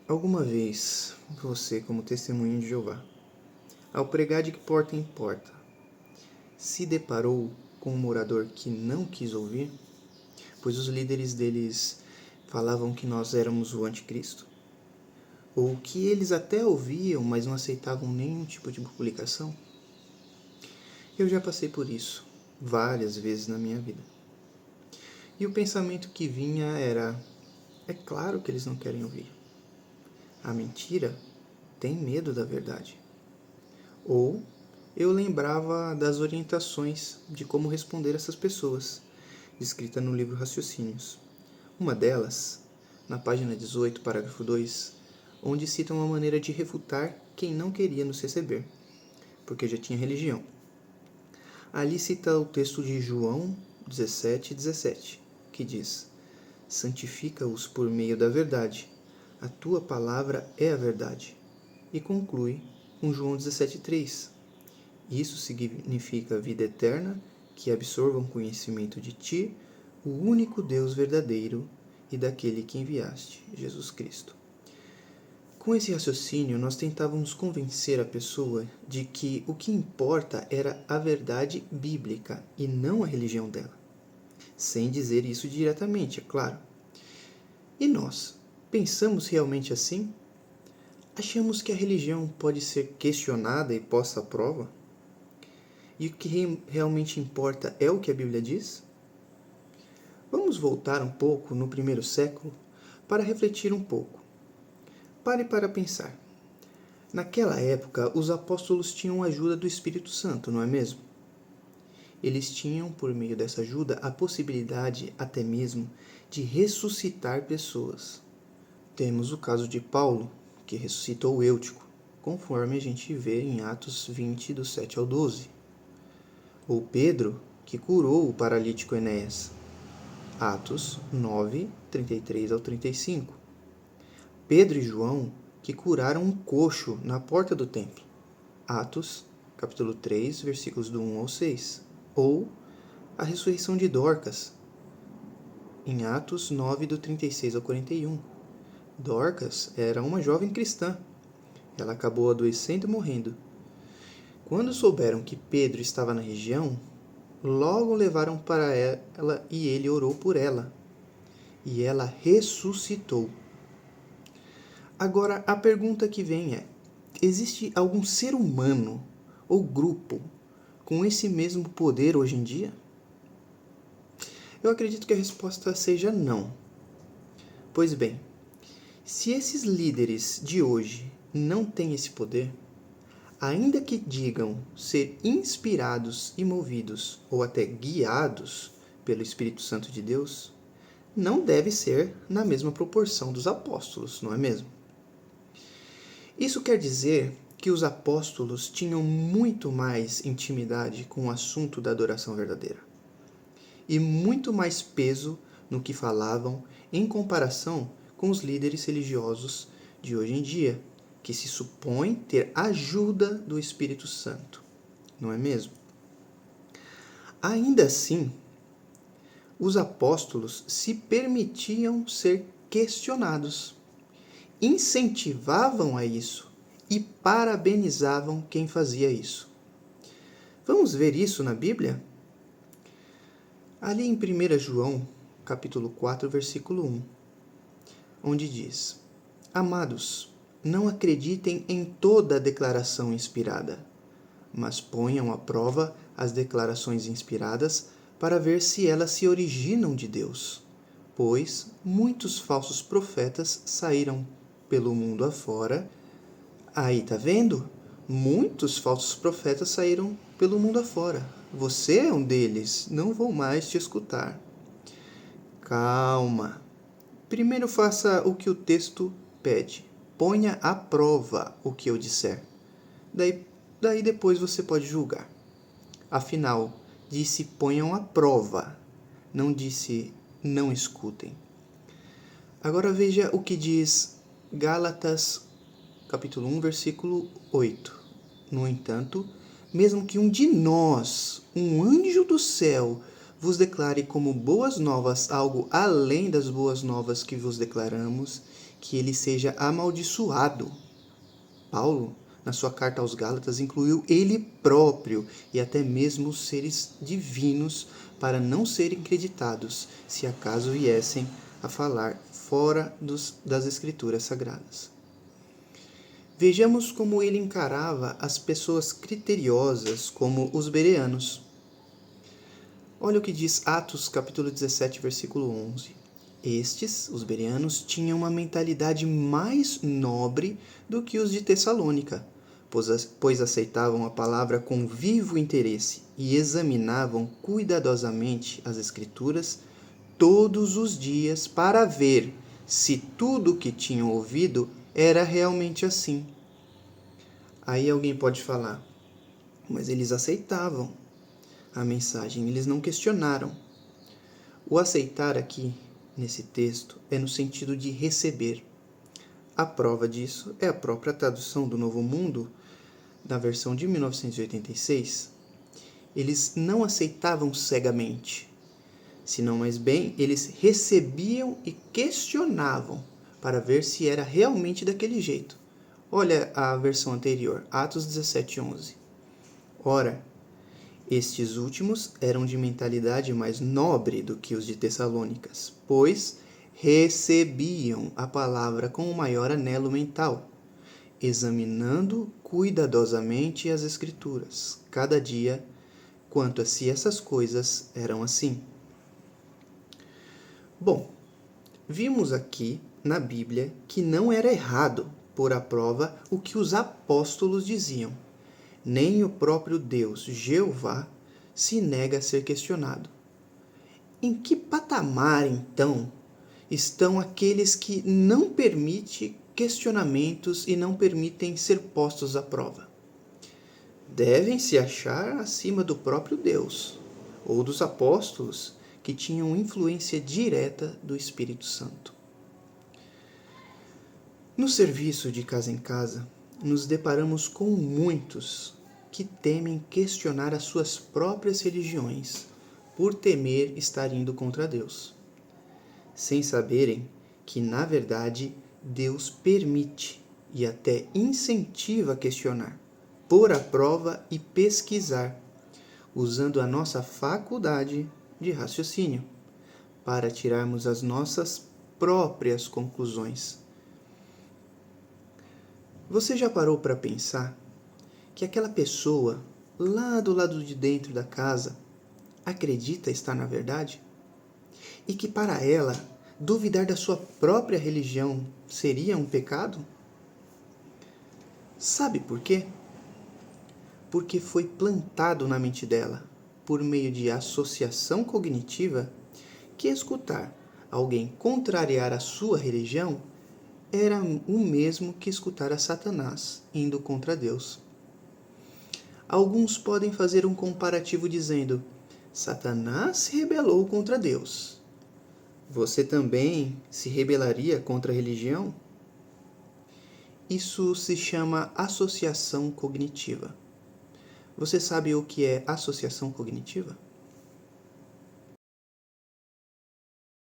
Alguma vez, você, como testemunho de Jeová, ao pregar de que porta em porta, se deparou com um morador que não quis ouvir, pois os líderes deles falavam que nós éramos o anticristo? Ou que eles até ouviam, mas não aceitavam nenhum tipo de publicação? Eu já passei por isso várias vezes na minha vida. E o pensamento que vinha era: é claro que eles não querem ouvir. A mentira tem medo da verdade. Ou eu lembrava das orientações de como responder essas pessoas, descrita no livro Raciocínios. Uma delas, na página 18, parágrafo 2, onde cita uma maneira de refutar quem não queria nos receber, porque já tinha religião. Ali cita o texto de João 17:17, que diz: santifica-os por meio da verdade, a tua palavra é a verdade. E conclui com João 17:3. Isso significa vida eterna, que absorvam conhecimento de ti, o único Deus verdadeiro, e daquele que enviaste, Jesus Cristo. Com esse raciocínio, nós tentávamos convencer a pessoa de que o que importa era a verdade bíblica e não a religião dela. Sem dizer isso diretamente, é claro. E nós, pensamos realmente assim? Achamos que a religião pode ser questionada e posta à prova? E o que realmente importa é o que a Bíblia diz? Vamos voltar um pouco no primeiro século para refletir um pouco. Pare para pensar. Naquela época, os apóstolos tinham a ajuda do Espírito Santo, não é mesmo? Eles tinham, por meio dessa ajuda, a possibilidade até mesmo de ressuscitar pessoas. Temos o caso de Paulo, que ressuscitou Eutico, conforme a gente vê em Atos 20, do 7 ao 12. Ou Pedro, que curou o paralítico Enéas, Atos 9, 33 ao 35. Pedro e João, que curaram um coxo na porta do templo, Atos capítulo 3, versículos do 1 ao 6. Ou a ressurreição de Dorcas, em Atos 9, do 36 ao 41. Dorcas era uma jovem cristã. Ela acabou adoecendo e morrendo. Quando souberam que Pedro estava na região, logo levaram para ela e ele orou por ela. E ela ressuscitou. Agora, a pergunta que vem é: existe algum ser humano ou grupo com esse mesmo poder hoje em dia? Eu acredito que a resposta seja não. Pois bem, se esses líderes de hoje não têm esse poder, ainda que digam ser inspirados e movidos ou até guiados pelo Espírito Santo de Deus, não deve ser na mesma proporção dos apóstolos, não é mesmo? Isso quer dizer que os apóstolos tinham muito mais intimidade com o assunto da adoração verdadeira e muito mais peso no que falavam em comparação com os líderes religiosos de hoje em dia, que se supõem ter ajuda do Espírito Santo, não é mesmo? Ainda assim, os apóstolos se permitiam ser questionados, incentivavam a isso e parabenizavam quem fazia isso. Vamos ver isso na Bíblia? Ali em 1 João, capítulo 4, versículo 1, onde diz: Amados, não acreditem em toda a declaração inspirada, mas ponham à prova as declarações inspiradas para ver se elas se originam de Deus, pois muitos falsos profetas saíram pelo mundo afora. Aí, tá vendo? Muitos falsos profetas saíram pelo mundo afora. Você é um deles, não vou mais te escutar. Calma. Primeiro faça o que o texto pede. Ponha à prova o que eu disser. Daí depois você pode julgar. Afinal, disse ponham à prova, não disse não escutem. Agora veja o que diz Gálatas capítulo 1, versículo 8. No entanto, mesmo que um de nós, um anjo do céu, vos declare como boas novas algo além das boas novas que vos declaramos, que ele seja amaldiçoado. Paulo, na sua carta aos Gálatas, incluiu ele próprio e até mesmo os seres divinos para não serem creditados, se acaso viessem a falar fora das Escrituras Sagradas. Vejamos como ele encarava as pessoas criteriosas como os bereanos. Olha o que diz Atos capítulo 17, versículo 11. Estes, os bereanos, tinham uma mentalidade mais nobre do que os de Tessalônica, pois aceitavam a palavra com vivo interesse e examinavam cuidadosamente as Escrituras todos os dias para ver se tudo o que tinham ouvido era realmente assim. Aí alguém pode falar, mas eles aceitavam a mensagem, eles não questionaram. O aceitar aqui, nesse texto, é no sentido de receber. A prova disso é a própria tradução do Novo Mundo, na versão de 1986. Eles não aceitavam cegamente, senão mais bem, eles recebiam e questionavam para ver se era realmente daquele jeito. Olha a versão anterior, Atos 17:11. Ora, estes últimos eram de mentalidade mais nobre do que os de Tessalônicas, pois recebiam a palavra com o maior anelo mental, examinando cuidadosamente as Escrituras, cada dia, quanto a se essas coisas eram assim. Bom, vimos aqui na Bíblia que não era errado pôr à prova o que os apóstolos diziam. Nem o próprio Deus, Jeová, se nega a ser questionado. Em que patamar, então, estão aqueles que não permitem questionamentos e não permitem ser postos à prova? Devem se achar acima do próprio Deus ou dos apóstolos que tinham influência direta do Espírito Santo. No serviço de casa em casa, nos deparamos com muitos que temem questionar as suas próprias religiões por temer estar indo contra Deus, sem saberem que, na verdade, Deus permite e até incentiva a questionar, pôr à prova e pesquisar, usando a nossa faculdade de raciocínio, para tirarmos as nossas próprias conclusões. Você já parou para pensar que aquela pessoa, lá do lado de dentro da casa, acredita estar na verdade? E que para ela, duvidar da sua própria religião seria um pecado? Sabe por quê? Porque foi plantado na mente dela, por meio de associação cognitiva, que escutar alguém contrariar a sua religião era o mesmo que escutar a Satanás indo contra Deus. Alguns podem fazer um comparativo dizendo: Satanás se rebelou contra Deus. Você também se rebelaria contra a religião? Isso se chama associação cognitiva. Você sabe o que é associação cognitiva?